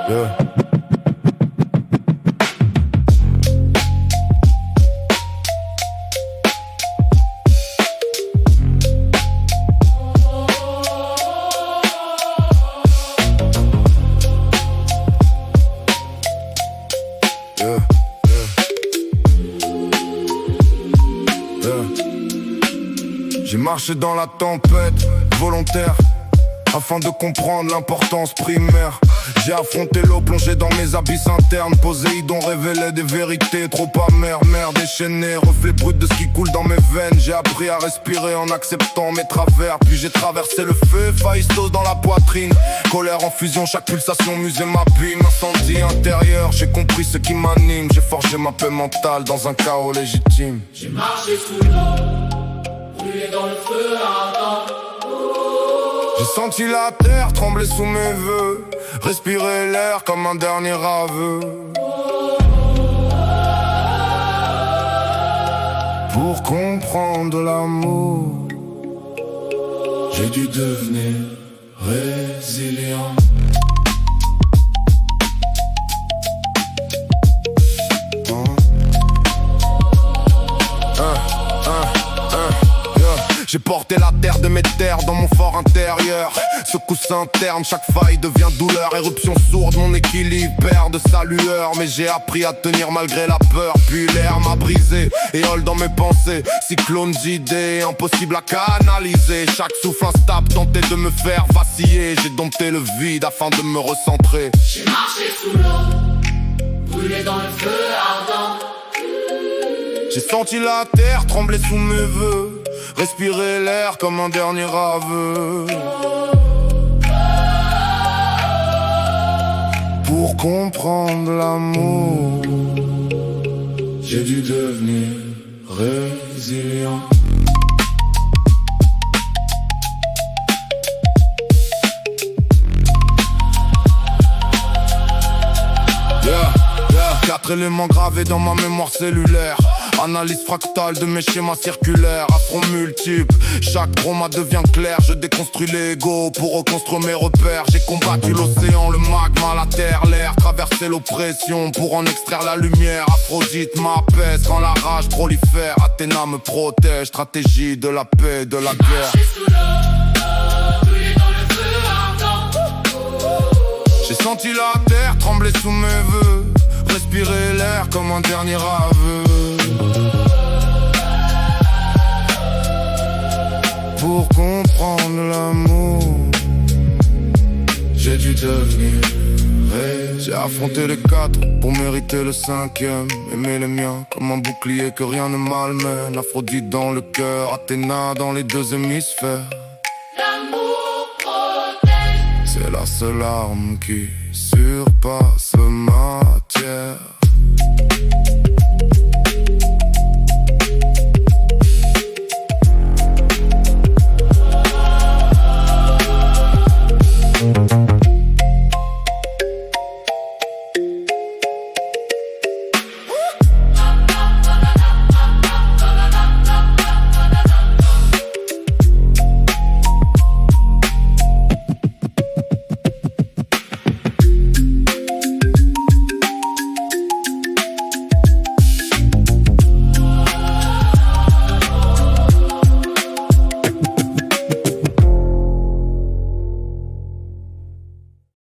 Yeah. Yeah. J'ai marché dans la tempête, volontaire, afin de comprendre l'importance primaire. J'ai affronté l'eau, plongé dans mes abysses internes. Poséidon révélait des vérités trop amères. Mer déchaînée, reflet brut de ce qui coule dans mes veines. J'ai appris à respirer en acceptant mes travers. Puis j'ai traversé le feu, Phaistos dans la poitrine. Colère en fusion, chaque pulsation musée m'abîme. Incendie intérieur, j'ai compris ce qui m'anime. J'ai forgé ma paix mentale dans un chaos légitime. J'ai marché sous l'eau, brûlé dans le feu ardent. J'ai senti la terre trembler sous mes vœux, respirer l'air comme un dernier aveu. Pour comprendre l'amour, j'ai dû devenir résilient. J'ai porté la terre de mes terres dans mon fort intérieur. Secousse interne, chaque faille devient douleur. Éruption sourde, mon équilibre perd de sa lueur. Mais j'ai appris à tenir malgré la peur. Puis l'air m'a brisé, éole dans mes pensées. Cyclone d'idées, impossible à canaliser. Chaque souffle instable tentait de me faire vaciller. J'ai dompté le vide afin de me recentrer. J'ai marché sous l'eau, brûlé dans le feu ardent. J'ai senti la terre trembler sous mes vœux, respirer l'air comme un dernier aveu. Pour comprendre l'amour, j'ai dû devenir résilient. Quatre éléments gravés dans ma mémoire cellulaire. Analyse fractale de mes schémas circulaires. Affronts multiples, chaque trauma devient clair. Je déconstruis l'ego pour reconstruire mes repères. J'ai combattu l'océan, le magma, la terre, l'air. Traversé l'oppression pour en extraire la lumière. Aphrodite m'apaise quand la rage prolifère. Athéna me protège, stratégie de la paix, de la guerre. J'ai senti la terre trembler sous mes vœux, respirer l'air comme un dernier aveu. Pour comprendre l'amour, j'ai dû devenir vrai. J'ai affronté les quatre pour mériter le cinquième. Aimer les miens comme un bouclier que rien ne malmène. Aphrodite dans le cœur, Athéna dans les deux hémisphères. L'amour protège. C'est la seule arme qui surpasse matière.